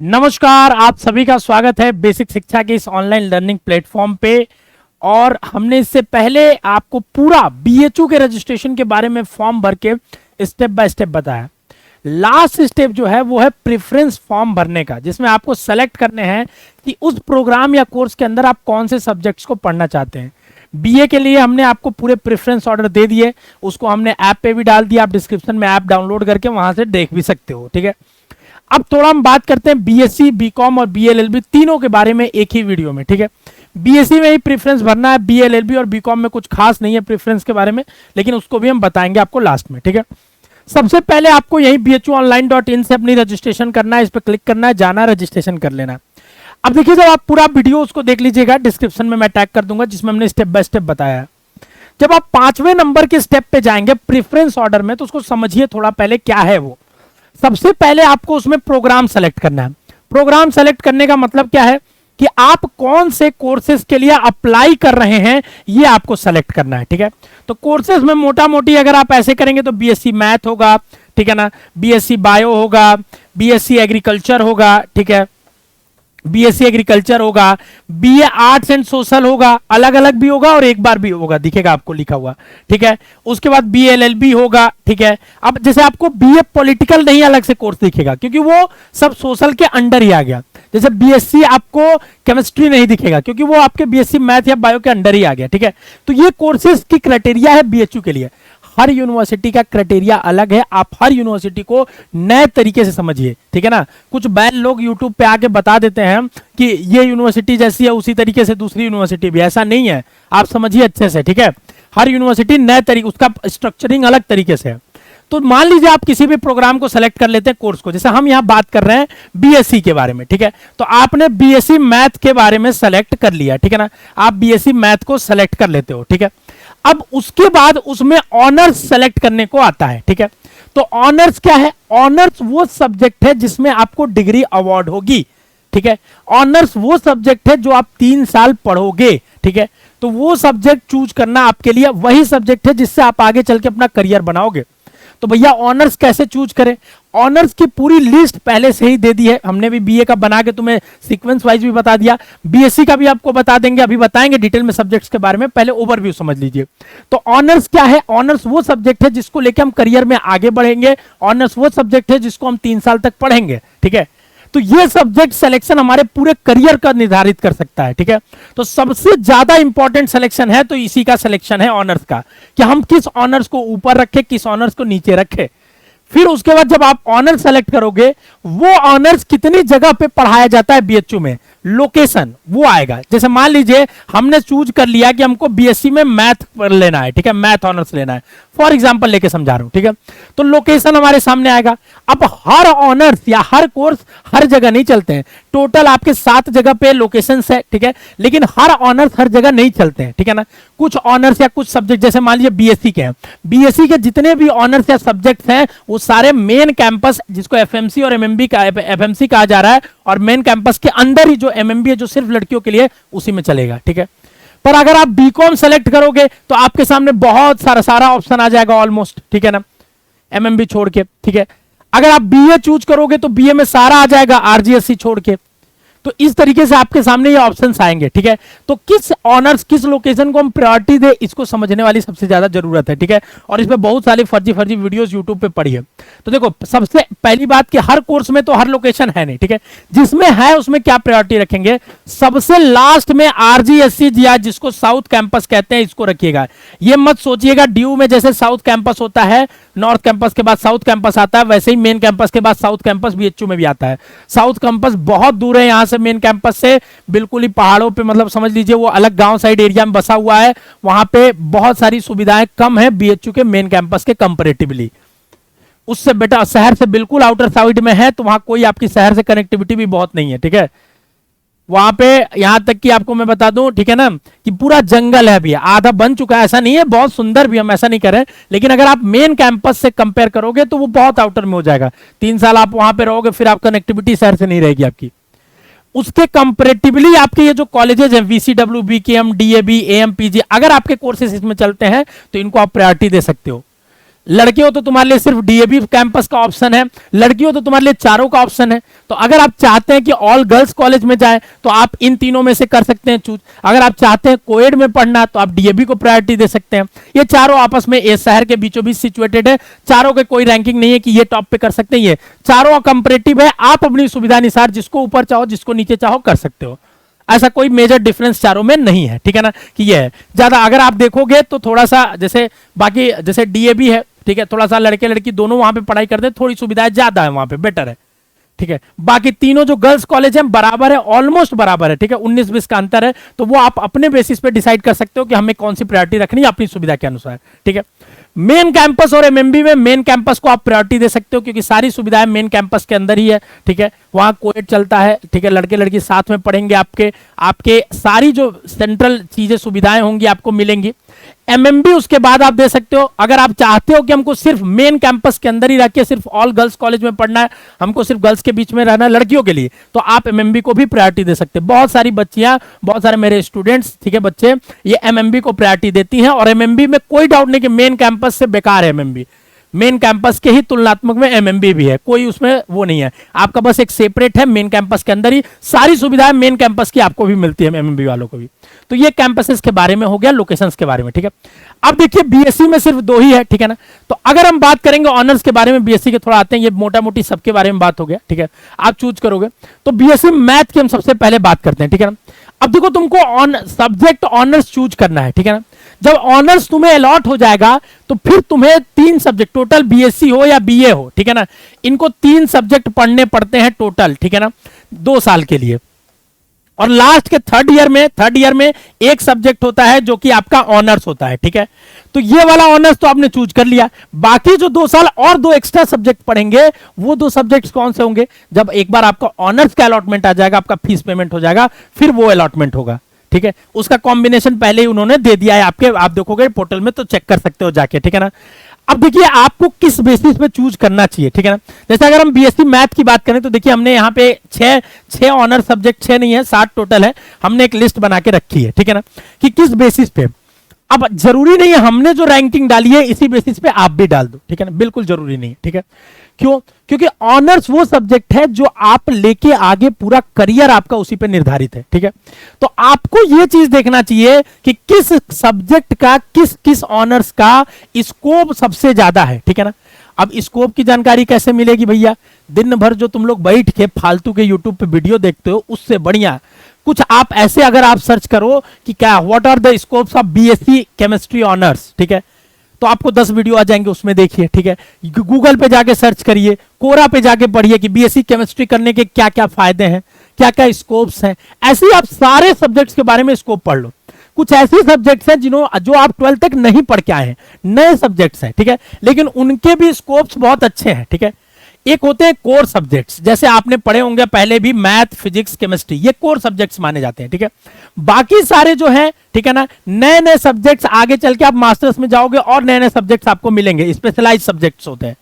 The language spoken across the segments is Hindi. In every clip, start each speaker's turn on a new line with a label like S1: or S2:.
S1: नमस्कार, आप सभी का स्वागत है बेसिक शिक्षा के इस ऑनलाइन लर्निंग प्लेटफॉर्म पे। और हमने इससे पहले आपको पूरा बीएचयू के रजिस्ट्रेशन के बारे में फॉर्म भर के स्टेप बाय स्टेप बताया। लास्ट स्टेप जो है वो है प्रेफरेंस फॉर्म भरने का, जिसमें आपको सेलेक्ट करने हैं कि उस प्रोग्राम या कोर्स के अंदर आप कौन से सब्जेक्ट्स को पढ़ना चाहते हैं। बीए के लिए हमने आपको पूरे प्रेफरेंस ऑर्डर दे दिए, उसको हमने ऐप पे भी डाल दिया। आप डिस्क्रिप्शन में ऐप डाउनलोड करके वहां से देख भी सकते हो, ठीक है। अब थोड़ा हम बात करते हैं बीएससी, बीकॉम और बीएलएलबी तीनों के बारे में एक ही वीडियो में, ठीक है। बीएससी में ही प्रेफरेंस भरना है, बीएलएलबी और बीकॉम में कुछ खास नहीं है प्रेफरेंस के बारे में, लेकिन उसको भी हम बताएंगे आपको लास्ट में, ठीक है। सबसे पहले आपको यही bhuonline.in से अपनी रजिस्ट्रेशन करना है, इस पर क्लिक करना है, जाना, रजिस्ट्रेशन कर लेना है। अब देखिए, जब आप पूरा वीडियो उसको देख लीजिएगा, डिस्क्रिप्शन में मैं टैग कर दूंगा जिसमें हमने स्टेप बाय स्टेप बताया है। जब आप 5वें नंबर के स्टेप पे जाएंगे प्रेफरेंस ऑर्डर में, तो उसको समझिए थोड़ा पहले क्या है वो। सबसे पहले आपको उसमें प्रोग्राम सेलेक्ट करना है। प्रोग्राम सेलेक्ट करने का मतलब क्या है कि आप कौन से कोर्सेज के लिए अप्लाई कर रहे हैं, ये आपको सेलेक्ट करना है, ठीक है। तो कोर्सेज में मोटा मोटी अगर आप ऐसे करेंगे तो बीएससी मैथ होगा, ठीक है ना, बीएससी बायो होगा, बीएससी एग्रीकल्चर होगा, ठीक है, बीएससी एग्रीकल्चर होगा, बीए आर्ट्स एंड सोशल होगा, अलग अलग भी होगा और एक बार भी होगा, दिखेगा आपको लिखा हुआ, ठीक है। उसके बाद बीएलएलबी होगा, ठीक है। अब जैसे आपको बीए पॉलिटिकल नहीं अलग से कोर्स दिखेगा, क्योंकि वो सब सोशल के अंडर ही आ गया। जैसे बीएससी आपको केमिस्ट्री नहीं दिखेगा, क्योंकि वो आपके बीएससी मैथ या बायो के अंडर ही आ गया, ठीक है। तो ये कोर्सेज की क्राइटेरिया है बीएचयू के लिए। हर यूनिवर्सिटी का क्राइटेरिया अलग है, आप हर यूनिवर्सिटी को नए तरीके से समझिए, ठीक है ना। कुछ बैल लोग यूट्यूब पे आके बता देते हैं कि ये यूनिवर्सिटी जैसी है उसी तरीके से दूसरी यूनिवर्सिटी भी, ऐसा नहीं है। आप समझिए अच्छे से, ठीक है। हर यूनिवर्सिटी नए तरीके, उसका स्ट्रक्चरिंग अलग तरीके से है। तो मान लीजिए आप किसी भी प्रोग्राम को सेलेक्ट कर लेते हैं, कोर्स को, जैसे हम यहाँ बात कर रहे हैं बीएससी के बारे में, ठीक है। तो आपने बीएससी मैथ के बारे में सेलेक्ट कर लिया, ठीक है ना। आप बीएससी मैथ को सेलेक्ट कर लेते हो, ठीक है। अब उसके बाद उसमें ऑनर्स सेलेक्ट करने को आता है, ठीक है। तो ऑनर्स क्या है? ऑनर्स वो सब्जेक्ट है जिसमें आपको डिग्री अवार्ड होगी, ठीक है। ऑनर्स वो सब्जेक्ट है जो आप 3 साल पढ़ोगे, ठीक है। तो वो सब्जेक्ट चूज करना आपके लिए वही सब्जेक्ट है जिससे आप आगे चल के अपना करियर बनाओगे। तो भैया ऑनर्स कैसे चूज करें? ऑनर्स की पूरी लिस्ट पहले से ही दे दी है हमने, भी बीए का बना के तुम्हें सीक्वेंस वाइज भी बता दिया, बीएससी का भी आपको बता देंगे, अभी बताएंगे डिटेल में सब्जेक्ट्स के बारे में, पहले ओवरव्यू समझ लीजिए। तो ऑनर्स क्या है? ऑनर्स वो सब्जेक्ट है जिसको लेकर हम करियर में आगे बढ़ेंगे। ऑनर्स वो सब्जेक्ट है जिसको हम 3 साल तक पढ़ेंगे, ठीक है। तो ये सब्जेक्ट सिलेक्शन हमारे पूरे करियर का निर्धारित कर सकता है, ठीक है। तो सबसे ज्यादा इंपॉर्टेंट सिलेक्शन है तो इसी का सिलेक्शन है, ऑनर्स का, कि हम किस ऑनर्स को ऊपर रखें, किस ऑनर्स को नीचे रखें। फिर उसके बाद जब आप ऑनर्स सेलेक्ट करोगे, वो ऑनर्स कितनी जगह पे पढ़ाया जाता है बीएचयू में, लोकेशन वो आएगा। जैसे मान लीजिए हमने चूज कर लिया कि हमको बीएससी में मैथ लेना है, ठीक है, मैथ ऑनर्स लेना है, फॉर एग्जांपल लेके समझा रहा हूं, ठीक है। तो लोकेशन हमारे सामने आएगा। अब हर ऑनर्स या हर कोर्स हर जगह नहीं चलते हैं, टोटल आपके 7 जगह पे लोकेशन है, ठीक है। लेकिन हर ऑनर्स हर जगह नहीं चलते हैं, ठीक है ना। कुछ ऑनर्स या कुछ सब्जेक्ट, जैसे मान लीजिए बीएससी के हैं, बीएससी के जितने भी ऑनर्स या सब्जेक्ट्स हैं वो सारे मेन कैंपस, जिसको एफएमसी और एमएमबी का, एफएमसी कहा जा रहा है, और मेन कैंपस के अंदर ही जो एमएमबी है जो सिर्फ लड़कियों के लिए, उसी में चलेगा, ठीक है। पर अगर आप बीकॉम सेलेक्ट करोगे तो आपके सामने बहुत सारा ऑप्शन आ जाएगा ऑलमोस्ट, ठीक है ना, एमएमबी छोड़ के, ठीक है। अगर आप बीए चूज करोगे तो बीए में सारा आ जाएगा आरजीएससी छोड़ के। तो इस तरीके से आपके सामने ये ऑप्शंस आएंगे, ठीक है। तो किस ऑनर्स, किस लोकेशन को हम प्रायोरिटी दे, इसको समझने वाली सबसे ज्यादा जरूरत है, ठीक है। और इसमें बहुत सारी फर्जी वीडियोस यूट्यूब पे पड़ी है। तो देखो, सबसे पहली बात कि हर कोर्स में तो हर लोकेशन है नहीं, ठीक है। जिसमें है उसमें क्या प्रायोरिटी रखेंगे? सबसे लास्ट में आरजीएससी दिया, जिसको साउथ कैंपस कहते हैं, इसको रखिएगा। ये मत सोचिएगा ड्यू में जैसे साउथ कैंपस होता है, नॉर्थ कैंपस के बाद साउथ कैंपस आता है, वैसे ही मेन कैंपस के बाद साउथ कैंपस बीएचयू में भी आता है। साउथ कैंपस बहुत दूर है यहां से, मेन कैंपस से बिल्कुल ही पहाड़ों पे, मतलब समझ लीजिए वो अलग गांव साइड एरिया में बसा हुआ है, वहां पे बहुत सारी सुविधाएं कम है बीएचयू के मेन कैंपस के कंपैरेटिवली। उससे बेटा शहर से बिल्कुल आउटर साइड में है, तो वहां कोई आपकी शहर से कनेक्टिविटी भी बहुत नहीं है, ठीक है। वहां पे यहां तक कि आपको मैं बता दूं, ठीक है ना, कि पूरा जंगल है अभी, आधा बन चुका है, ऐसा नहीं है, बहुत सुंदर भी, हम ऐसा नहीं कर रहे हैं, लेकिन अगर आप मेन कैंपस से कंपेयर करोगे तो वो बहुत आउटर में हो जाएगा। 3 साल आप वहां पे रहोगे, फिर आप कनेक्टिविटी शहर से नहीं रहेगी आपकी। उसके कंपैरेटिवली आपके ये जो कॉलेजेस हैं, वीसीडब्ल्यू, बीकेएम, डीएबी, एएमपीजी, अगर आपके कोर्सेज इसमें चलते हैं तो इनको आप प्रायोरिटी दे सकते हो। लड़के हो तो तुम्हारे लिए सिर्फ डीएवी कैंपस का ऑप्शन है, लड़की हो तो तुम्हारे लिए चारों का ऑप्शन है। तो अगर आप चाहते हैं कि ऑल गर्ल्स कॉलेज में जाए तो आप इन तीनों में से कर सकते हैं चूज। अगर आप चाहते हैं कोएड में पढ़ना तो आप डीएवी को प्रायोरिटी दे सकते हैं। ये चारों आपस में इस शहर के बीचों बीच सिचुएटेड है, चारों के कोई रैंकिंग नहीं है कि ये टॉप पे कर सकते हैं, ये चारों कंपैरेटिव है। आप अपनी सुविधा अनुसार जिसको ऊपर चाहो जिसको नीचे चाहो कर सकते हो, ऐसा कोई मेजर डिफरेंस चारों में नहीं है, ठीक है ना, कि ये है ज्यादा। अगर आप देखोगे तो थोड़ा सा जैसे बाकी जैसे डीएवी है, ठीक है, थोड़ा सा लड़के लड़की दोनों वहां पे पढ़ाई करते हैं, थोड़ी सुविधाएं ज्यादा है वहां पे, बेटर है, ठीक है। बाकी तीनों जो गर्ल्स कॉलेज हैं बराबर है, ऑलमोस्ट बराबर है, ठीक है, 19-20 का अंतर है। तो वो आप अपने बेसिस पे डिसाइड कर सकते हो कि हमें कौन सी प्रायोरिटी रखनी है अपनी सुविधा के अनुसार, ठीक है। मेन कैंपस और एमएमबी में मेन कैंपस को आप प्रायोरिटी दे सकते हो क्योंकि सारी सुविधाएं मेन कैंपस के अंदर ही है, ठीक है। वहां कोएड चलता है, ठीक है, लड़के लड़की साथ में पढ़ेंगे, आपके आपके सारी जो सेंट्रल चीजें सुविधाएं होंगी आपको मिलेंगी। एमएमबी उसके बाद आप दे सकते हो। अगर आप चाहते हो कि हमको सिर्फ मेन कैंपस के अंदर ही रह के सिर्फ ऑल गर्ल्स कॉलेज में पढ़ना है, हमको सिर्फ गर्ल्स के बीच में रहना है लड़कियों के लिए, तो आप एमएमबी को भी प्रायोरिटी दे सकते हैं। बहुत सारी बच्चियां, बहुत सारे मेरे स्टूडेंट्स, ठीक है, बच्चे ये एमएमबी को प्रायोरिटी देती हैं और एमएमबी में कोई डाउट नहीं कि मेन कैंपस से बेकार है एमएमबी, मेन कैंपस के ही तुलनात्मक में एमएमबी भी है, कोई उसमें वो नहीं है, आपका बस एक सेपरेट है, मेन कैंपस के अंदर ही सारी सुविधाएं मेन कैंपस की आपको भी मिलती है, एमएमबी वालों को भी। तो ये कैंपसेस के बारे में हो गया, लोकेशंस के बारे में, ठीक है। अब देखिए बीएससी में सिर्फ 2 ही है, ठीक है ना। तो अगर हम बात करेंगे ऑनर्स के बारे में, बीएससी के थोड़ा आते हैं, ये मोटा मोटी सबके बारे में बात हो गया, ठीक है। आप चूज करोगे तो बीएससी मैथ की हम सबसे पहले बात करते हैं, ठीक है ना। अब देखो तुमको सब्जेक्ट ऑनर्स चूज करना है, ठीक है ना। जब ऑनर्स तुम्हें अलॉट हो जाएगा तो फिर तुम्हें 3 सब्जेक्ट टोटल, बीएससी हो या बीए हो, ठीक है ना, इनको 3 सब्जेक्ट पढ़ने पड़ते हैं टोटल, ठीक है ना, 2 साल के लिए। और लास्ट के थर्ड ईयर में एक सब्जेक्ट होता है जो कि आपका ऑनर्स होता है, ठीक है। तो ये वाला ऑनर्स तो आपने चूज कर लिया। बाकी जो 2 साल और 2 एक्स्ट्रा सब्जेक्ट पढ़ेंगे, वो 2 सब्जेक्ट्स कौन से होंगे? जब एक बार आपका ऑनर्स का अलॉटमेंट आ जाएगा, आपका फीस पेमेंट हो जाएगा, फिर वो अलॉटमेंट होगा, ठीक है। उसका कॉम्बिनेशन पहले ही उन्होंने दे दिया है आपके, आप देखोगे पोर्टल में तो चेक कर सकते हो जाके, ठीक है ना। अब देखिए आपको किस बेसिस पे चूज करना चाहिए, ठीक है ना। जैसे अगर हम बीएससी मैथ की बात करें तो देखिए हमने यहाँ पे 6 ऑनर सब्जेक्ट, 6 नहीं है 7 टोटल है, हमने एक लिस्ट बना के रखी है, ठीक है ना, कि किस बेसिस पे। अब जरूरी नहीं है हमने जो रैंकिंग डाली है इसी बेसिस पे आप भी डाल दो, ठीक है ना, बिल्कुल जरूरी नहीं है, ठीक है। क्यों? क्योंकि ऑनर्स वो सब्जेक्ट है जो आप लेके आगे पूरा करियर आपका उसी पे निर्धारित है, ठीक है। तो आपको ये चीज देखना चाहिए कि किस सब्जेक्ट का, किस किस ऑनर्स का स्कोप सबसे ज्यादा है, ठीक है ना। अब स्कोप की जानकारी कैसे मिलेगी भैया? दिन भर जो तुम लोग बैठ के फालतू के यूट्यूब पे वीडियो देखते हो उससे बढ़िया कुछ आप ऐसे अगर आप सर्च करो कि क्या what are the scopes of BSc chemistry honours, ठीक है, तो आपको 10 वीडियो आ जाएंगे, उसमें देखिए, ठीक है। गूगल पे जाके सर्च करिए, कोरा पे जाके पढ़िए कि बीएससी केमिस्ट्री करने के क्या क्या फायदे हैं, क्या क्या स्कोप्स हैं। ऐसे ही आप सारे सब्जेक्ट्स के बारे में स्कोप पढ़ लो। कुछ ऐसे सब्जेक्ट्स हैं जो आप 12th तक नहीं पढ़ के आए हैं, नए सब्जेक्ट्स हैं, ठीक है, लेकिन उनके भी स्कोप्स बहुत अच्छे हैं, ठीक है। एक होते हैं कोर सब्जेक्ट्स, जैसे आपने पढ़े होंगे पहले भी, मैथ, फिजिक्स, केमिस्ट्री, ये कोर सब्जेक्ट्स माने जाते हैं, ठीक है। बाकी सारे जो हैं, ठीक है ना, नए नए सब्जेक्ट्स आगे चल के आप मास्टर्स में जाओगे और नए नए सब्जेक्ट्स आपको मिलेंगे, स्पेशलाइज सब्जेक्ट्स होते हैं।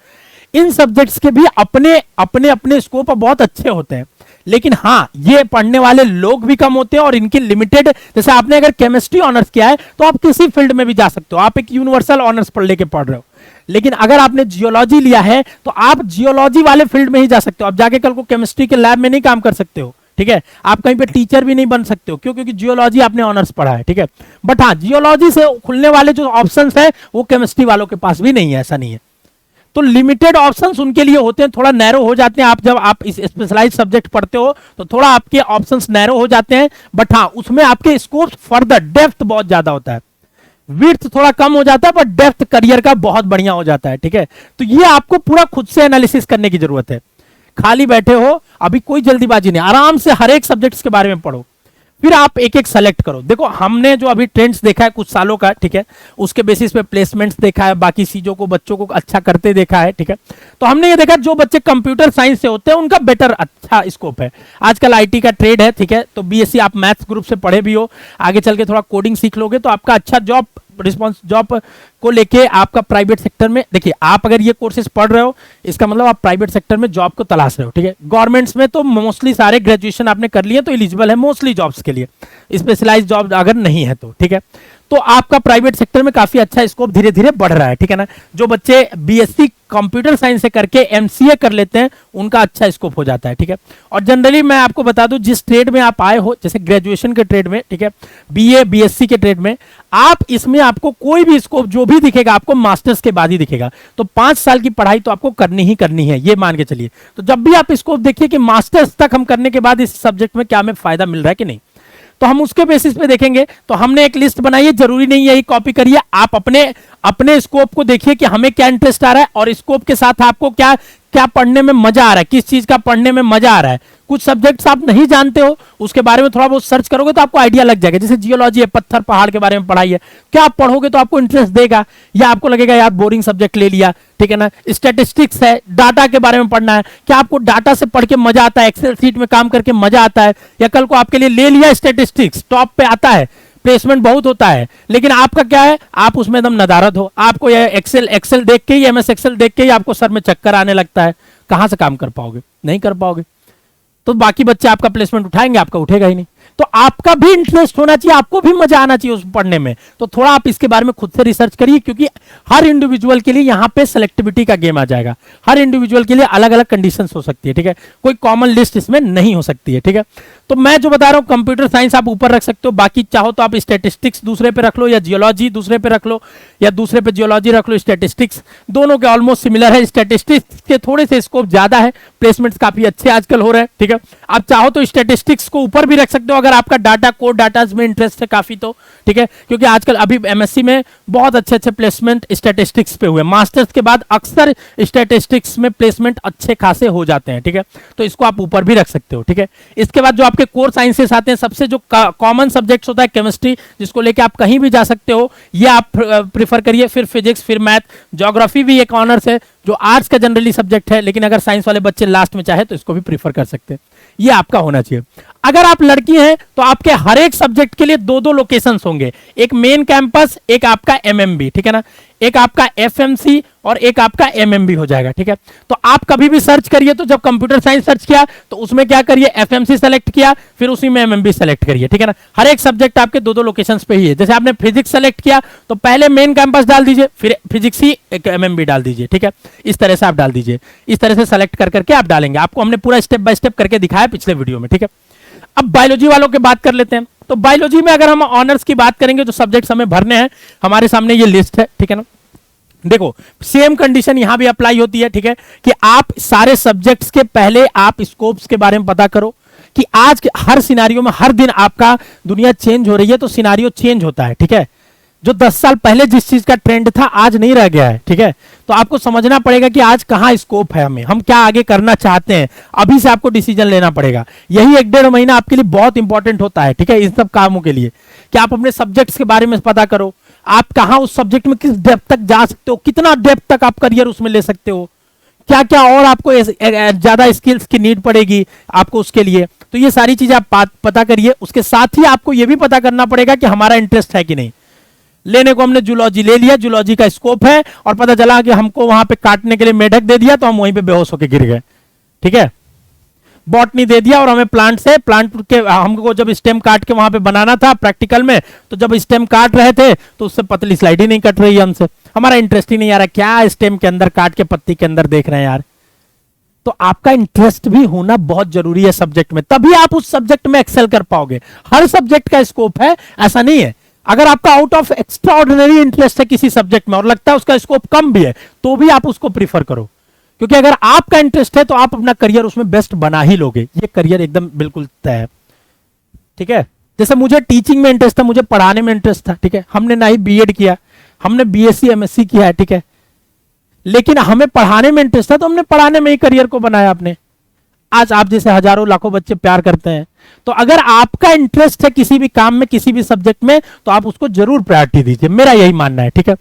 S1: इन सब्जेक्ट्स के भी अपने अपने अपने स्कोप बहुत अच्छे होते हैं, लेकिन हाँ ये पढ़ने वाले लोग भी कम होते हैं और इनकी लिमिटेड, जैसे आपने अगर केमिस्ट्री ऑनर्स किया है तो आप किसी फील्ड में भी जा सकते हो, आप एक यूनिवर्सल ऑनर्स पढ़ लेके पढ़ रहे हो। लेकिन अगर आपने जियोलॉजी लिया है तो आप जियोलॉजी वाले फील्ड में ही जा सकते हो, आप जाके कल को केमिस्ट्री के लैब में नहीं काम कर सकते हो, ठीक है। आप कहीं पे टीचर भी नहीं बन सकते हो, क्यों? क्योंकि जियोलॉजी आपने ऑनर्स पढ़ा है, ठीक है। बट हाँ जियोलॉजी से खुलने वाले जो ऑप्शंस हैं वो केमिस्ट्री वालों के पास भी नहीं है, ऐसा नहीं है। तो लिमिटेड ऑप्शंस उनके लिए होते हैं, थोड़ा नैरो हो जाते हैं। आप जब आप इस स्पेशलाइज सब्जेक्ट पढ़ते हो तो थोड़ा आपके ऑप्शंस नैरो हो जाते हैं, बट हाँ उसमें आपके स्कोप फर्दर डेप्थ बहुत ज्यादा होता है, विड्थ थोड़ा कम हो जाता है, पर डेप्थ करियर का बहुत बढ़िया हो जाता है, ठीक है। तो ये आपको पूरा खुद से एनालिसिस करने की जरूरत है। खाली बैठे हो, अभी कोई जल्दीबाजी नहीं, आराम से हर एक सब्जेक्ट्स के बारे में पढ़ो, फिर आप एक एक सेलेक्ट करो। देखो हमने जो अभी ट्रेंड्स देखा है कुछ सालों का, ठीक है, उसके बेसिस पे प्लेसमेंट्स देखा है, बाकी चीजों को बच्चों को अच्छा करते देखा है, ठीक है। तो हमने ये देखा जो बच्चे कंप्यूटर साइंस से होते हैं उनका बेटर अच्छा स्कोप है। आजकल आईटी का ट्रेड है, ठीक है, तो बीएससी आप मैथ्स ग्रुप से पढ़े भी हो, आगे चल के थोड़ा कोडिंग सीख लोगे तो आपका अच्छा जॉब को लेके आपका प्राइवेट सेक्टर में, देखिए आप अगर ये कोर्सेज पढ़ रहे हो इसका मतलब आप प्राइवेट सेक्टर में जॉब को तलाश रहे हो, ठीक है। गवर्नमेंट्स में तो मोस्टली सारे ग्रेजुएशन आपने कर लिए तो एलिजिबल है मोस्टली जॉब्स के लिए, स्पेशलाइज जॉब अगर नहीं है तो, ठीक है। तो आपका प्राइवेट सेक्टर में काफी अच्छा स्कोप धीरे धीरे बढ़ रहा है, ठीक है ना। जो बच्चे बीएससी कंप्यूटर साइंस से करके एमसीए कर लेते हैं उनका अच्छा स्कोप हो जाता है, ठीक है। और जनरली मैं आपको बता दूं, जिस ट्रेड में आप आए हो, जैसे ग्रेजुएशन के ट्रेड में, ठीक है, बीए बीएससी के ट्रेड में, आप इसमें आपको कोई भी स्कोप जो भी दिखेगा आपको मास्टर्स के बाद ही दिखेगा। तो 5 साल की पढ़ाई तो आपको करनी ही करनी है, ये मान के चलिए। तो जब भी आप स्कोप देखिए कि मास्टर्स तक हम करने के बाद इस सब्जेक्ट में क्या हमें फायदा मिल रहा है कि नहीं, तो हम उसके बेसिस पे देखेंगे। तो हमने एक लिस्ट बनाई है, जरूरी नहीं यही कॉपी करिए, आप अपने अपने स्कोप को देखिए कि हमें क्या इंटरेस्ट आ रहा है और स्कोप के साथ आपको क्या क्या पढ़ने में मजा आ रहा है, किस चीज का पढ़ने में मजा आ रहा है। कुछ सब्जेक्ट्स आप नहीं जानते हो, उसके बारे में थोड़ा बहुत सर्च करोगे तो आपको आइडिया लग जाएगा। जैसे जियोलॉजी है, पत्थर पहाड़ के बारे में पढ़ाई है, क्या आप पढ़ोगे तो आपको इंटरेस्ट देगा, या आपको लगेगा यार बोरिंग सब्जेक्ट ले लिया, ठीक है ना। स्टैटिस्टिक्स है, डाटा के बारे में पढ़ना है, क्या आपको डाटा से पढ़ के मजा आता है, एक्सेल शीट में काम करके मजा आता है, या कल को आपके लिए ले लिया स्टैटिस्टिक्स, टॉप पे आता है, प्लेसमेंट बहुत होता है, लेकिन आपका क्या है, आप उसमें एकदम नदारद हो, आपको ये एक्सेल देख के ही, एमएस एक्सेल देख के ही आपको सर में चक्कर आने लगता है, कहां से काम कर पाओगे, नहीं कर पाओगे। तो बाकी बच्चे आपका प्लेसमेंट उठाएंगे, आपका उठेगा ही नहीं। तो आपका भी इंटरेस्ट होना चाहिए, आपको भी मजा आना चाहिए उस पढ़ने में। तो थोड़ा आप इसके बारे में खुद से रिसर्च करिए, क्योंकि हर इंडिविजुअल के लिए यहां पे सिलेक्टिविटी का गेम आ जाएगा। हर इंडिविजुअल के लिए अलग अलग कंडीशंस हो सकती है, ठीक है, कोई कॉमन लिस्ट इसमें नहीं हो सकती है, ठीक है। तो मैं जो बता रहा हूं, कंप्यूटर साइंस आप ऊपर रख सकते हो, बाकी चाहो तो आप स्टैटिस्टिक्स दूसरे पे रख लो, या जियोलॉजी दूसरे पे रख लो, या दूसरे पे जियोलॉजी रख लो। स्टैटिस्टिक्स दोनों के ऑलमोस्ट सिमिलर है, स्टैटिस्टिक्स के थोड़े से स्कोप ज्यादा है, प्लेसमेंट्स काफी अच्छे आजकल हो रहे हैं, ठीक है। आप चाहो तो स्टैटिस्टिक्स को ऊपर भी रख सकते हो अगर आपका डाटा कोर डाटाज में इंटरेस्ट है काफी, तो ठीक है, क्योंकि आजकल अभी एमएससी में बहुत अच्छे अच्छे प्लेसमेंट स्टैटिस्टिक्स पे हुए, मास्टर्स के बाद अक्सर स्टैटिस्टिक्स में प्लेसमेंट अच्छे खासे हो जाते हैं, ठीक है। तो इसको आप ऊपर भी रख सकते हो, ठीक है। इसके बाद जो आपके कोर साइंसेस आते हैं, सबसे जो कॉमन सब्जेक्ट्स होता है केमिस्ट्री, जिसको लेके आप कहीं भी जा सकते हो, ये आप प्रीफर करिए। फिर फिजिक्स, फिर मैथ, ज्योग्राफी भी एक ऑनर्स है जो आर्ट्स का जनरली सब्जेक्ट है, लेकिन अगर साइंस वाले बच्चे लास्ट में चाहे तो इसको भी प्रीफर कर सकते हैं। ये आपका होना चाहिए। अगर आप लड़की हैं तो आपके हर एक सब्जेक्ट के लिए दो दो लोकेशंस होंगे, एक मेन कैंपस, एक आपका एमएमबी, ठीक है ना, एक आपका एफएमसी और एक आपका एमएमबी हो जाएगा, ठीक है। तो आप कभी भी सर्च करिए, तो जब कंप्यूटर साइंस सर्च किया तो उसमें क्या करिए, एफएमसी सेलेक्ट किया, फिर उसी में एमएमबी सेलेक्ट करिए, ठीक है ना। हर एक सब्जेक्ट आपके दो दो लोकेशंस पे ही है। जैसे आपने फिजिक्स सेलेक्ट किया तो पहले मेन कैंपस डाल दीजिए, फिर फिजिक्स ही एमएमबी डाल दीजिए, ठीक है। इस तरह से आप डाल दीजिए, इस तरह से सेलेक्ट कर करके आप डालेंगे। आपको हमने पूरा स्टेप बाय स्टेप करके दिखाया पिछले वीडियो में, ठीक है। अब बायोलॉजी वालों की बात कर लेते हैं। तो बायोलॉजी में अगर हम ऑनर्स की बात करेंगे, जो सब्जेक्ट्स हमें भरने हैं, हमारे सामने ये लिस्ट है, ठीक है ना। देखो सेम कंडीशन यहां भी अप्लाई होती है, ठीक है, कि आप सारे सब्जेक्ट्स के पहले आप स्कोप्स के बारे में पता करो कि आज के हर सिनारियो में, हर दिन आपका दुनिया चेंज हो रही है, तो सिनारियो चेंज होता है, ठीक है। जो 10 साल पहले जिस चीज का ट्रेंड था आज नहीं रह गया है, ठीक है। तो आपको समझना पड़ेगा कि आज कहां स्कोप है, हम क्या आगे करना चाहते हैं, अभी से आपको डिसीजन लेना पड़ेगा। यही 1-1.5 महीना आपके लिए बहुत इंपॉर्टेंट होता है, ठीक है, इन सब कामों के लिए, कि आप अपने सब्जेक्ट्स के बारे में पता करो, आप कहां उस सब्जेक्ट में किस डेप्थ तक जा सकते हो, कितना डेप्थ तक आप करियर उसमें ले सकते हो, क्या क्या और आपको ज्यादा स्किल्स की नीड पड़ेगी आपको उसके लिए। तो ये सारी चीजें आप पता करिए। उसके साथ ही आपको ये भी पता करना पड़ेगा कि हमारा इंटरेस्ट है कि नहीं। लेने को हमने जूलॉजी ले लिया, जूलॉजी का स्कोप है, और पता चला कि हमको वहां पे काटने के लिए मेढक दे दिया तो हम वहीं पे बेहोश होकर गिर गए, ठीक है। बॉटनी दे दिया और हमें प्लांट के हमको जब स्टेम काट के वहां पे बनाना था प्रैक्टिकल में, तो जब स्टेम काट रहे थे तो उससे पतली स्लाइड ही नहीं कट रही है हमसे, हमारा इंटरेस्ट ही नहीं आ रहा, क्या स्टेम के अंदर काट के पत्ती के अंदर देख रहे हैं यार। तो आपका इंटरेस्ट भी होना बहुत जरूरी है सब्जेक्ट में, तभी आप उस सब्जेक्ट में एक्सेल कर पाओगे। हर सब्जेक्ट का स्कोप है, ऐसा नहीं है। अगर आपका out of extra ordinary interest है किसी सब्जेक्ट में और लगता है उसका स्कोप कम भी है, तो भी आप उसको प्रीफर करो, क्योंकि अगर आपका इंटरेस्ट है तो आप अपना करियर उसमें बेस्ट बना ही लोगे। ये करियर एकदम बिल्कुल तय है, ठीक है। जैसे मुझे टीचिंग में इंटरेस्ट था, मुझे पढ़ाने में इंटरेस्ट था, ठीक है। हमने ना ही बीएड किया, हमने बीएससी एमएससी किया है, ठीक है, लेकिन हमें पढ़ाने में इंटरेस्ट था तो हमने पढ़ाने में ही करियर को बनाया अपने। आज आप जैसे हजारों लाखों बच्चे प्यार करते हैं, तो अगर आपका इंटरेस्ट है किसी भी काम में, किसी भी सब्जेक्ट में, तो आप उसको जरूर प्रायोरिटी दीजिए, मेरा यही मानना है, ठीक है।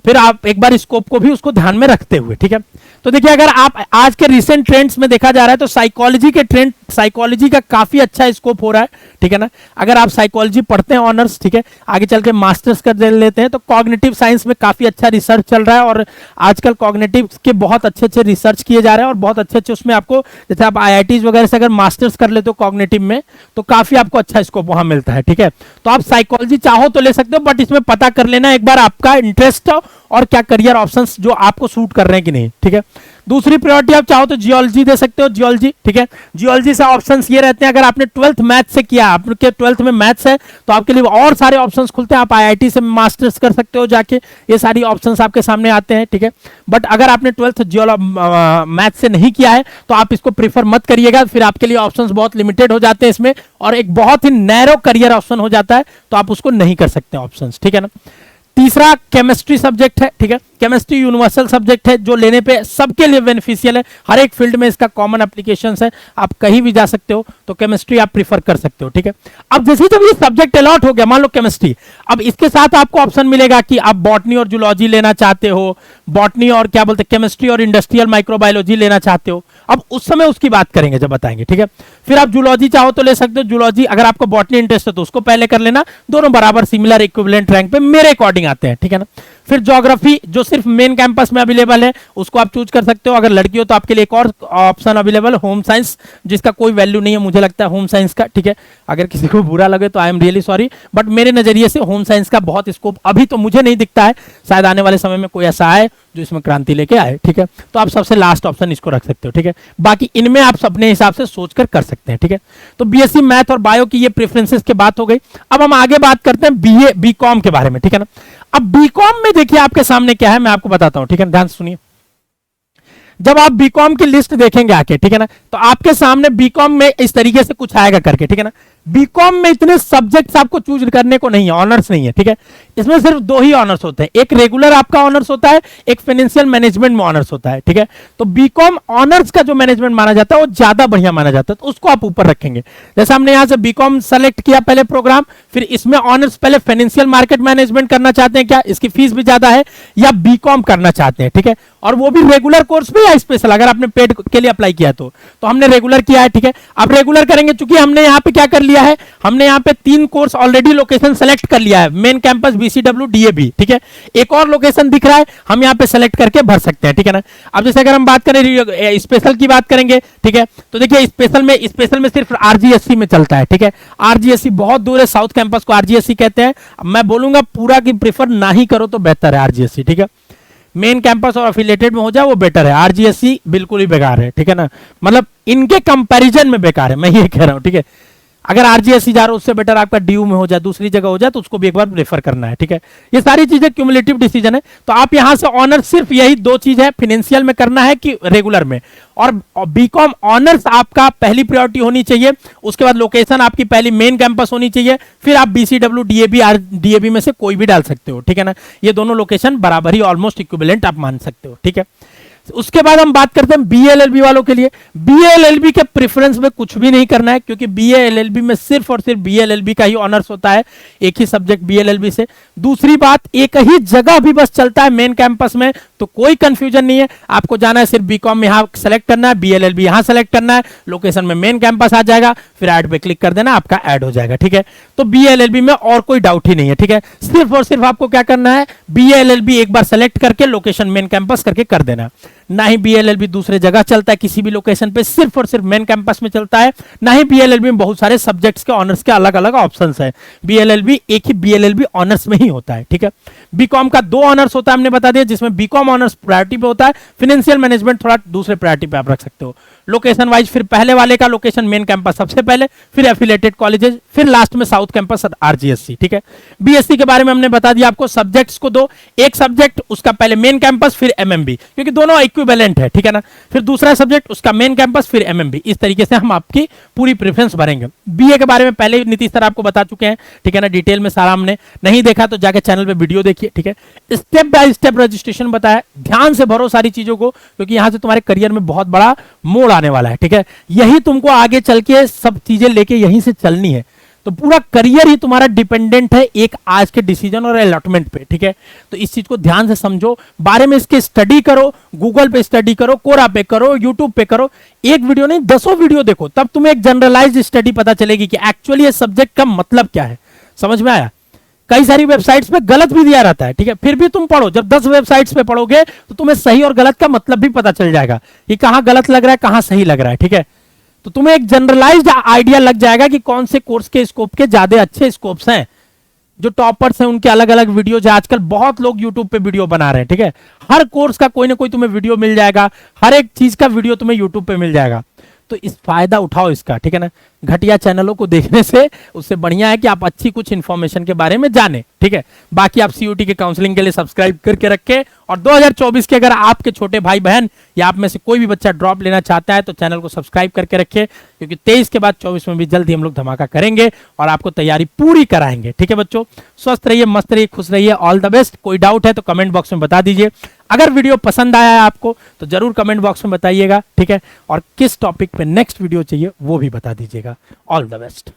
S1: फिर आप एक बार स्कोप को भी उसको ध्यान में रखते हुए, ठीक है। तो देखिए, अगर आप आज के रिसेंट ट्रेंड्स में देखा जा रहा है तो साइकोलॉजी के ट्रेंड साइकोलॉजी का काफी अच्छा स्कोप हो रहा है, ठीक है ना। अगर आप साइकोलॉजी पढ़ते हैं ऑनर्स, ठीक है, आगे चल के मास्टर्स कर लेते हैं, तो कॉग्निटिव साइंस में काफी अच्छा रिसर्च चल रहा है और आजकल कॉग्निटिव के बहुत अच्छे अच्छे रिसर्च किए जा रहे हैं और बहुत अच्छे अच्छे उसमें आपको, जैसे आप आईआईटीज वगैरह से अगर मास्टर्स कर लेते हो कॉग्निटिव में, तो काफी आपको अच्छा स्कोप वहां मिलता है, ठीक है। तो आप साइकोलॉजी चाहो तो ले सकते हो, बट इसमें पता कर लेना एक बार आपका इंटरेस्ट और क्या करियर ऑप्शंस जो आपको सूट कर रहे हैं कि नहीं, ठीक है। दूसरी प्रायोरिटी आप चाहो तो जियोलॉजी दे सकते हो, जियोलॉजी, ठीक है। जियोलॉजी से ऑप्शंस ये रहते हैं, अगर आपने 12th मैथ से किया, आपके 12th में मैथ्स है, तो आपके लिए और सारे ऑप्शंस खुलते हैं, आप आईआईटी से मास्टर्स कर सकते हो जाके, ये सारी ऑप्शंस आपके सामने आते हैं, ठीक है। बट अगर आपने 12th मैथ से नहीं किया है तो आप इसको प्रीफर मत करिएगा, फिर आपके लिए ऑप्शंस बहुत लिमिटेड हो जाते हैं इसमें और एक बहुत ही नैरो करियर ऑप्शन हो जाता है, तो आप उसको नहीं कर सकते ऑप्शंस, ठीक है ना। तीसरा केमिस्ट्री सब्जेक्ट है, ठीक है। केमिस्ट्री यूनिवर्सल सब्जेक्ट है जो लेने पे सबके लिए बेनिफिशियल है, हर एक फील्ड में इसका कॉमन एप्लीकेशंस है, आप कहीं भी जा सकते हो, तो केमिस्ट्री आप प्रीफर कर सकते हो, ठीक है। अब जैसे जब ये सब्जेक्ट अलॉट हो गया, मान लो केमिस्ट्री, अब इसके साथ आपको ऑप्शन मिलेगा कि आप बॉटनी और जूलॉजी लेना चाहते हो, बॉटनी और क्या बोलते हैं केमिस्ट्री और इंडस्ट्रियल माइक्रोबायोलॉजी लेना चाहते हो, अब उस समय उसकी बात करेंगे जब बताएंगे, ठीक है। फिर आप जूलॉजी चाहो तो ले सकते हो, जूलॉजी अगर आपको बॉटनी इंटरेस्ट है तो उसको पहले कर लेना, दोनों बराबर सिमिलर इक्विवेलेंट रैंक पे मेरे अकॉर्डिंग आते हैं, ठीक है ना। फिर ज्योग्राफी जो सिर्फ मेन कैंपस में अवेलेबल है उसको आप चूज कर सकते हो, अगर लड़की हो तो आपके लिए एक और ऑप्शन अवेलेबल, होम साइंस, जिसका कोई वैल्यू नहीं है मुझे लगता है होम साइंस का, ठीक है। अगर किसी को बुरा लगे तो I am really sorry, but मेरे नजरिए से होम साइंस का बहुत स्कोप अभी तो मुझे नहीं दिखता है, शायद आने वाले समय में कोई ऐसा आए जो इसमें क्रांति लेके आए, ठीक है। तो आप सबसे लास्ट ऑप्शन इसको रख सकते हो, ठीक है। बाकी इनमें आप अपने हिसाब से सोचकर कर सकते हैं, ठीक है। तो बीएससी मैथ और बायो की ये प्रेफरेंसेस की बात हो गई। अब हम आगे बात करते हैं बीए बीकॉम के बारे में, ठीक है ना। अब बीकॉम में देखिए आपके सामने क्या है, मैं आपको बताता हूं, ठीक है, ध्यान से सुनिए। जब आप बीकॉम की लिस्ट देखेंगे आके, ठीक है ना, तो आपके सामने बीकॉम में इस तरीके से कुछ आएगा करके, ठीक है ना। बीकॉम में इतने सब्जेक्ट्स आपको चूज करने को नहीं है, ऑनर्स नहीं है, ठीक है। इसमें सिर्फ दो ही ऑनर्स होते हैं, एक रेगुलर आपका ऑनर्स होता है, एक फाइनेंशियल मैनेजमेंट में ऑनर्स होता है, ठीक है। तो बीकॉम ऑनर्स का जो मैनेजमेंट माना जाता है वो ज्यादा बढ़िया माना जाता है, तो उसको आप ऊपर रखेंगे। जैसे हमने यहां से बीकॉम सेलेक्ट किया पहले प्रोग्राम, फिर इसमें ऑनर्स पहले फाइनेंशियल मार्केट मैनेजमेंट करना चाहते हैं क्या, इसकी फीस भी ज्यादा है, या बीकॉम करना चाहते हैं, ठीक है, और वो भी रेगुलर कोर्स भी या स्पेशल, अगर आपने पेड के लिए अप्लाई किया तो हमने रेगुलर किया है, ठीक है। अब रेगुलर करेंगे, चूंकि हमने यहाँ पे क्या कर लिया है, हमने यहाँ पे 3 कोर्स ऑलरेडी लोकेशन सेलेक्ट कर लिया है, मेन कैंपस, बीसीडब्ल्यू, डीएबी, ठीक है। एक और लोकेशन दिख रहा है, हम यहाँ पे सेलेक्ट करके भर सकते हैं, ठीक है ना। अब जैसे अगर हम बात करें स्पेशल की बात करेंगे, ठीक है, तो देखिए स्पेशल में सिर्फ आरजीएससी में चलता है, ठीक है। आरजीएससी बहुत दूर है, साउथ कैंपस को आरजीएससी कहते हैं, मैं बोलूंगा पूरा की प्रीफर ना ही करो तो बेहतर है आरजीएससी, ठीक है। मेन कैंपस और अफिलिएटेड में हो जाए वो बेटर है, आरजीएससी बिल्कुल ही बेकार है, ठीक है ना, मतलब इनके कंपैरिजन में बेकार है, मैं ये कह रहा हूं, ठीक है। अगर आरजीएससी जा रहा हो उससे बेटर आपका डीयू में हो जाए, दूसरी जगह हो जाए, तो उसको भी एक बार प्रेफर करना है, ठीक है। ये सारी चीजें क्यूमुलेटिव डिसीजन है, तो आप यहां से ऑनर्स सिर्फ यही 2 चीज है, फाइनेंशियल में करना है कि रेगुलर में, और बीकॉम ऑनर्स आपका पहली प्रायोरिटी होनी चाहिए, उसके बाद लोकेशन आपकी पहली मेन कैंपस होनी चाहिए, फिर आप बीसीडब्ल्यू, डीएबी, डीएबी में से कोई भी डाल सकते हो, ठीक है ना। ये दोनों लोकेशन बराबर ही ऑलमोस्ट इक्विवेलेंट आप मान सकते हो, ठीक है। उसके बाद हम बात करते हैं बीएलएलबी वालों के लिए। बीएलएलबी के प्रेफरेंस में कुछ भी नहीं करना है, क्योंकि बीएलएलबी में सिर्फ और सिर्फ बीएलएलबी का ही ऑनर्स होता है, एक ही सब्जेक्ट बीएलएलबी से। दूसरी बात, एक ही जगह भी बस चलता है मेन कैंपस में, तो कोई कंफ्यूजन नहीं है, आपको जाना है सिर्फ बीकॉम में यहां सेलेक्ट करना है, बीएलएलबी यहां सेलेक्ट करना है, लोकेशन में मेन कैंपस आ जाएगा, फिर ऐड पे क्लिक कर देना, आपका ऐड हो जाएगा, ठीक है। तो बीएलएलबी में और कोई डाउट ही नहीं है, ठीक है। सिर्फ और सिर्फ आपको क्या करना है, बीएलएलबी एक बार सेलेक्ट करके लोकेशन मेन कैंपस करके कर देना। ना ही बीएलएलबी दूसरे जगह चलता है किसी भी लोकेशन पे, सिर्फ और सिर्फ मेन कैंपस में चलता है। ना ही बीएलएलबी में बहुत सारे सब्जेक्ट्स के ऑनर्स के अलग अलग ऑप्शंस है, बीएलएलबी एक ही बीएलएलबी ऑनर्स में ही होता है, ठीक है। बीकॉम का 2 ऑनर्स होता है, हमने बता दिया, जिसमें बीकॉम ऑनर्स प्रायोरिटी पे होता है, फाइनेंशियल मैनेजमेंट थोड़ा दूसरे प्रायोरिटी पे आप रख सकते हो। लोकेशन वाइज फिर पहले वाले का लोकेशन मेन कैंपस सबसे पहले, फिर एफिलिएटेड कॉलेजेस, फिर लास्ट में साउथ कैंपस आरजीएससी, ठीक है। बीएससी के बारे में हमने बता दिया आपको, सब्जेक्ट्स को 2, एक सब्जेक्ट उसका पहले मेन कैंपस फिर एमएमबी, क्योंकि दोनों इक्विवेलेंट है, ठीक है ना। फिर दूसरा सब्जेक्ट उसका मेन कैंपस फिर एमएमबी, इस तरीके से हम आपकी पूरी प्रेफरेंस भरेंगे। बीए के बारे में पहले नीतीश सर आपको बता चुके हैं, ठीक है ना, डिटेल में सारा हमने, नहीं देखा तो जाके चैनल पे वीडियो देखिए, ठीक है। स्टेप बाय स्टेप रजिस्ट्रेशन बताया, ध्यान से भरो सारी चीजों को, क्योंकि यहां से तुम्हारे करियर में बहुत बड़ा मोड़ आने वाला है, ठीक है। यही तुमको आगे चल के सब चीजें लेके यहीं से चलनी है, तो पूरा करियर ही तुम्हारा डिपेंडेंट है एक आज के डिसीजन और अलॉटमेंट पे, ठीक है। तो इस चीज को ध्यान से समझो, बारे में इसके स्टडी करो, गूगल पे स्टडी करो, कोरा पे करो, यूट्यूब पे करो, एक वीडियो नहीं 10 वीडियो देखो, तब तुम्हें एक जनरलाइज्ड स्टडी पता चलेगी कि एक्चुअली ये सब्जेक्ट का मतलब क्या है। समझ में आया? कई सारी वेबसाइट्स पे गलत भी दिया रहता है, ठीक है, फिर भी तुम पढ़ो। जब 10 वेबसाइट्स पे पढ़ोगे तो तुम्हें सही और गलत का मतलब भी पता चल जाएगा कि कहां गलत लग रहा है, कहां सही लग रहा है, ठीक है। तो तुम्हें एक जनरलाइज्ड आइडिया लग जाएगा कि कौन से कोर्स के स्कोप के ज्यादा अच्छे स्कोप्स हैं। जो टॉपर्स हैं उनके अलग अलग वीडियो, आजकल बहुत लोग यूट्यूब पे वीडियो बना रहे हैं, ठीक है। हर कोर्स का कोई ना कोई तुम्हें वीडियो मिल जाएगा, हर एक चीज का वीडियो तुम्हें यूट्यूब पे मिल जाएगा। तो इस फायदा उठाओ इसका, ठीक है ना। घटिया चैनलों को देखने से उससे बढ़िया है कि आप अच्छी कुछ इंफॉर्मेशन के बारे में जाने, ठीक है। बाकी आप सीयूटी के काउंसलिंग के लिए सब्सक्राइब करके रखे, और 2024 के अगर आपके छोटे भाई बहन या आप में से कोई भी बच्चा ड्रॉप लेना चाहता है तो चैनल को सब्सक्राइब करके रखे, क्योंकि 23 के बाद 24 में भी जल्दी हम लोग धमाका करेंगे और आपको तैयारी पूरी कराएंगे, ठीक है बच्चों। स्वस्थ रहिए, मस्त रहिए, खुश रहिए, ऑल द बेस्ट। कोई डाउट है तो कमेंट बॉक्स में बता दीजिए। अगर वीडियो पसंद आया है आपको तो जरूर कमेंट बॉक्स में बताइएगा, ठीक है। और किस टॉपिक पे नेक्स्ट वीडियो चाहिए वो भी बता दीजिएगा। All the best.